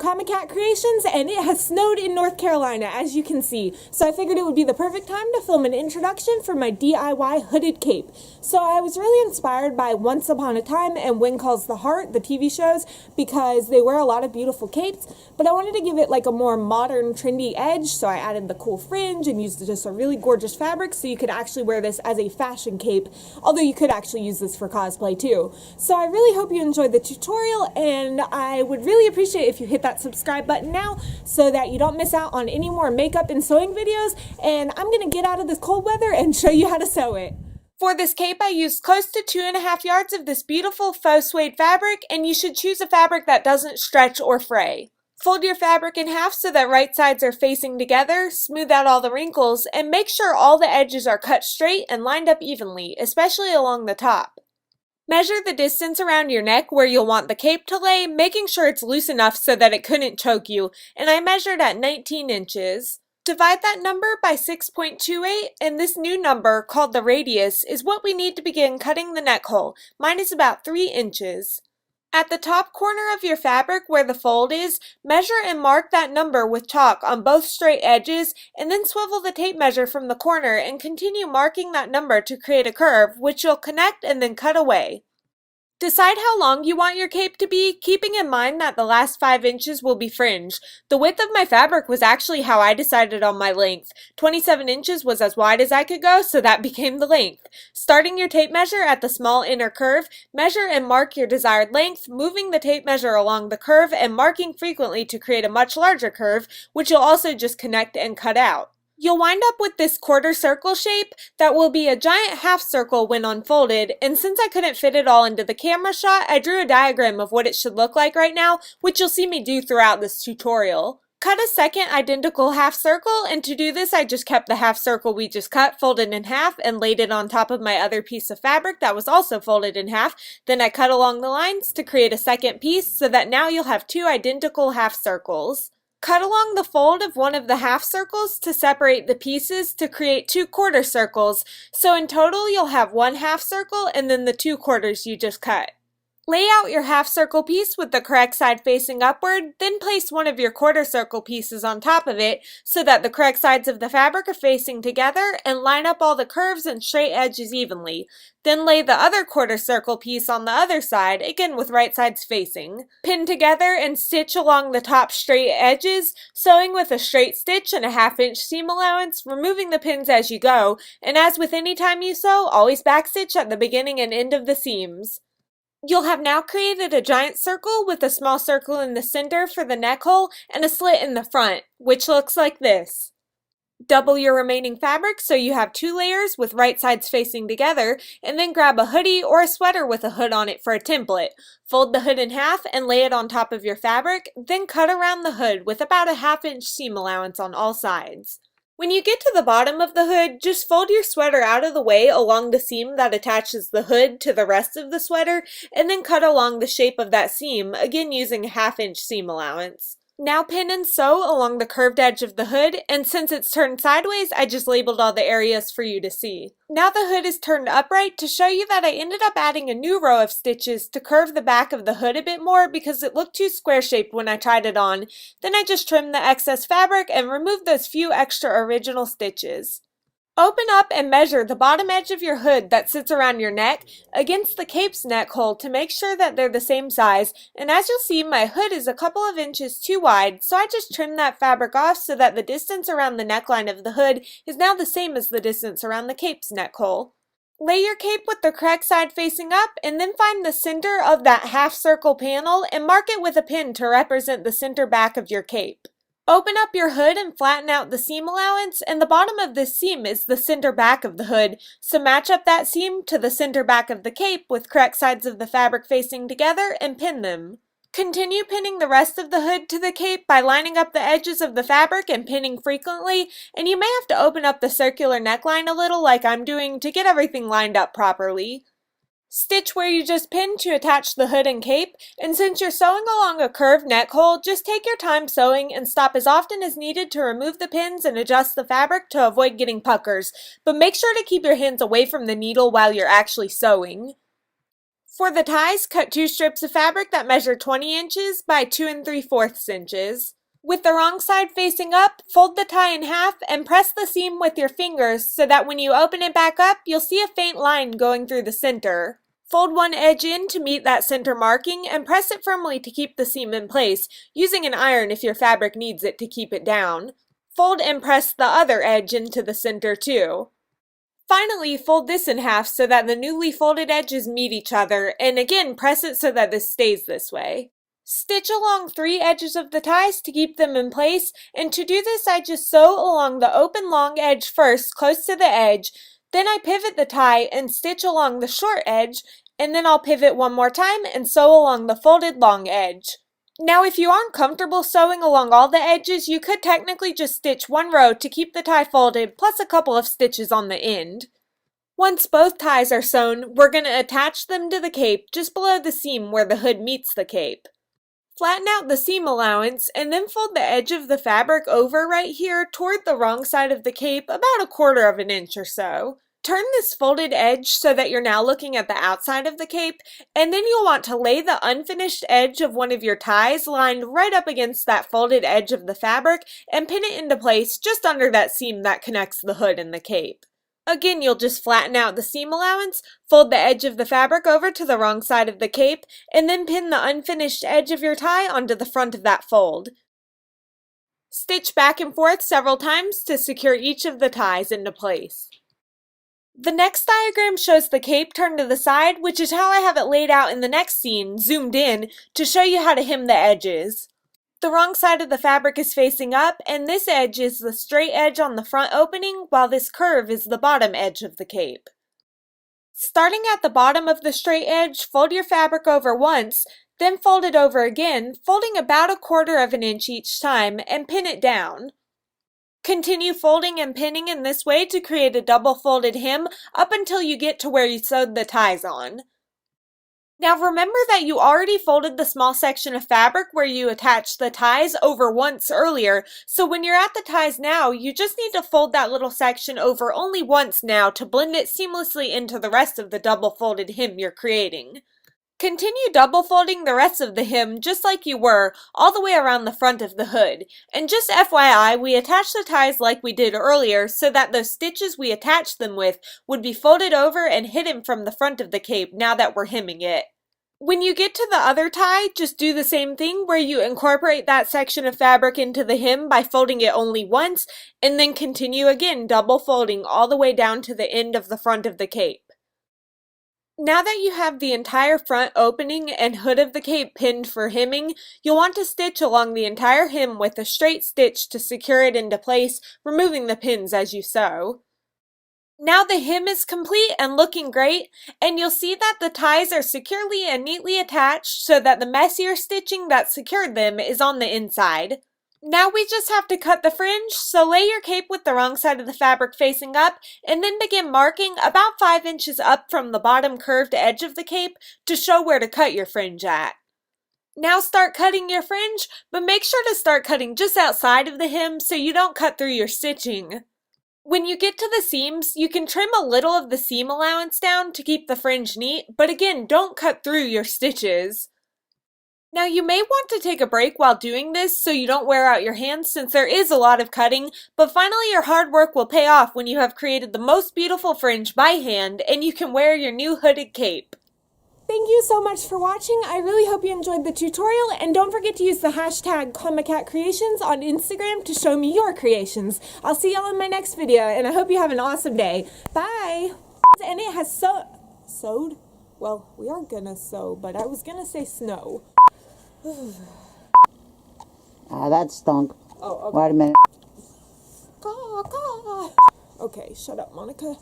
Comic Cat Creations, and it has snowed in North Carolina, as you can see. So I figured it would be the perfect time to film an introduction for my DIY hooded cape. So I was really inspired by Once Upon a Time and When Calls the Heart, the TV shows, because they wear a lot of beautiful capes, but I wanted to give it like a more modern, trendy edge, so I added the cool fringe and used just a really gorgeous fabric so you could actually wear this as a fashion cape, although you could actually use this for cosplay too. So I really hope you enjoyed the tutorial, and I would really appreciate if you hit that subscribe button now so that you don't miss out on any more makeup and sewing videos, and I'm going to get out of this cold weather and show you how to sew it. For this cape, I used close to 2.5 yards of this beautiful faux suede fabric, and you should choose a fabric that doesn't stretch or fray. Fold your fabric in half so that right sides are facing together, smooth out all the wrinkles, and make sure all the edges are cut straight and lined up evenly, especially along the top. Measure the distance around your neck where you'll want the cape to lay, making sure it's loose enough so that it couldn't choke you, and I measured at 19 inches. Divide that number by 6.28, and this new number, called the radius, is what we need to begin cutting the neck hole. Mine is about 3 inches. At the top corner of your fabric where the fold is, measure and mark that number with chalk on both straight edges, and then swivel the tape measure from the corner and continue marking that number to create a curve, which you'll connect and then cut away. Decide how long you want your cape to be, keeping in mind that the last 5 inches will be fringe. The width of my fabric was actually how I decided on my length. 27 inches was as wide as I could go, so that became the length. Starting your tape measure at the small inner curve, measure and mark your desired length, moving the tape measure along the curve and marking frequently to create a much larger curve, which you'll also just connect and cut out. You'll wind up with this quarter circle shape that will be a giant half circle when unfolded, and since I couldn't fit it all into the camera shot, I drew a diagram of what it should look like right now, which you'll see me do throughout this tutorial. Cut a second identical half circle, and to do this I just kept the half circle we just cut folded in half and laid it on top of my other piece of fabric that was also folded in half. Then I cut along the lines to create a second piece so that now you'll have 2 identical half circles. Cut along the fold of one of the half circles to separate the pieces to create 2 quarter circles, so in total you'll have 1 half circle and then the 2 quarters you just cut. Lay out your half circle piece with the correct side facing upward, then place one of your quarter circle pieces on top of it so that the correct sides of the fabric are facing together, and line up all the curves and straight edges evenly. Then lay the other quarter circle piece on the other side, again with right sides facing. Pin together and stitch along the top straight edges, sewing with a straight stitch and a 1/2 inch seam allowance, removing the pins as you go, and as with any time you sew, always backstitch at the beginning and end of the seams. You'll have now created a giant circle with a small circle in the center for the neck hole and a slit in the front, which looks like this. Double your remaining fabric so you have 2 layers with right sides facing together, and then grab a hoodie or a sweater with a hood on it for a template. Fold the hood in half and lay it on top of your fabric, then cut around the hood with about a 1/2 inch seam allowance on all sides. When you get to the bottom of the hood, just fold your sweater out of the way along the seam that attaches the hood to the rest of the sweater, and then cut along the shape of that seam, again using a 1/2 inch seam allowance. Now pin and sew along the curved edge of the hood, and since it's turned sideways, I just labeled all the areas for you to see. Now the hood is turned upright to show you that I ended up adding a new row of stitches to curve the back of the hood a bit more because it looked too square-shaped when I tried it on. Then I just trimmed the excess fabric and removed those few extra original stitches. Open up and measure the bottom edge of your hood that sits around your neck against the cape's neck hole to make sure that they're the same size, and as you'll see, my hood is a couple of inches too wide, so I just trimmed that fabric off so that the distance around the neckline of the hood is now the same as the distance around the cape's neck hole. Lay your cape with the correct side facing up, and then find the center of that half circle panel and mark it with a pin to represent the center back of your cape. Open up your hood and flatten out the seam allowance, and the bottom of this seam is the center back of the hood, so match up that seam to the center back of the cape with correct sides of the fabric facing together and pin them. Continue pinning the rest of the hood to the cape by lining up the edges of the fabric and pinning frequently, and you may have to open up the circular neckline a little like I'm doing to get everything lined up properly. Stitch where you just pinned to attach the hood and cape, and since you're sewing along a curved neck hole, just take your time sewing and stop as often as needed to remove the pins and adjust the fabric to avoid getting puckers, but make sure to keep your hands away from the needle while you're actually sewing. For the ties, cut 2 strips of fabric that measure 20 inches by 2 3/4 inches. With the wrong side facing up, fold the tie in half and press the seam with your fingers so that when you open it back up, you'll see a faint line going through the center. Fold one edge in to meet that center marking and press it firmly to keep the seam in place, using an iron if your fabric needs it to keep it down. Fold and press the other edge into the center too. Finally, fold this in half so that the newly folded edges meet each other, and again press it so that this stays this way. Stitch along 3 edges of the ties to keep them in place, and to do this I just sew along the open long edge first close to the edge, then I pivot the tie and stitch along the short edge, and then I'll pivot one more time and sew along the folded long edge. Now if you aren't comfortable sewing along all the edges, you could technically just stitch one row to keep the tie folded plus a couple of stitches on the end. Once both ties are sewn, we're going to attach them to the cape just below the seam where the hood meets the cape. Flatten out the seam allowance and then fold the edge of the fabric over right here toward the wrong side of the cape about 1/4 inch or so. Turn this folded edge so that you're now looking at the outside of the cape, and then you'll want to lay the unfinished edge of one of your ties lined right up against that folded edge of the fabric and pin it into place just under that seam that connects the hood and the cape. Again, you'll just flatten out the seam allowance, fold the edge of the fabric over to the wrong side of the cape, and then pin the unfinished edge of your tie onto the front of that fold. Stitch back and forth several times to secure each of the ties into place. The next diagram shows the cape turned to the side, which is how I have it laid out in the next scene, zoomed in, to show you how to hem the edges. The wrong side of the fabric is facing up, and this edge is the straight edge on the front opening, while this curve is the bottom edge of the cape. Starting at the bottom of the straight edge, fold your fabric over once, then fold it over again, folding about 1/4 inch each time, and pin it down. Continue folding and pinning in this way to create a double folded hem up until you get to where you sewed the ties on. Now remember that you already folded the small section of fabric where you attached the ties over once earlier, so when you're at the ties now, you just need to fold that little section over only once now to blend it seamlessly into the rest of the double folded hem you're creating. Continue double folding the rest of the hem just like you were, all the way around the front of the hood. And just FYI, we attached the ties like we did earlier so that those stitches we attached them with would be folded over and hidden from the front of the cape now that we're hemming it. When you get to the other tie, just do the same thing where you incorporate that section of fabric into the hem by folding it only once, and then continue again double folding all the way down to the end of the front of the cape. Now that you have the entire front opening and hood of the cape pinned for hemming, you'll want to stitch along the entire hem with a straight stitch to secure it into place, removing the pins as you sew. Now the hem is complete and looking great, and you'll see that the ties are securely and neatly attached so that the messier stitching that secured them is on the inside. Now we just have to cut the fringe, so lay your cape with the wrong side of the fabric facing up, and then begin marking about 5 inches up from the bottom curved edge of the cape to show where to cut your fringe at. Now start cutting your fringe, but make sure to start cutting just outside of the hem so you don't cut through your stitching. When you get to the seams, you can trim a little of the seam allowance down to keep the fringe neat, but again, don't cut through your stitches. Now you may want to take a break while doing this so you don't wear out your hands since there is a lot of cutting, but finally your hard work will pay off when you have created the most beautiful fringe by hand and you can wear your new hooded cape. Thank you so much for watching. I really hope you enjoyed the tutorial, and don't forget to use the hashtag #ComicatCreations on Instagram to show me your creations. I'll see y'all in my next video, and I hope you have an awesome day. Bye! And it has sewed? Well, we are gonna sew, but I was gonna say snow. That stunk. Oh, okay. Wait a minute. Caw, caw. Okay, shut up, Monica.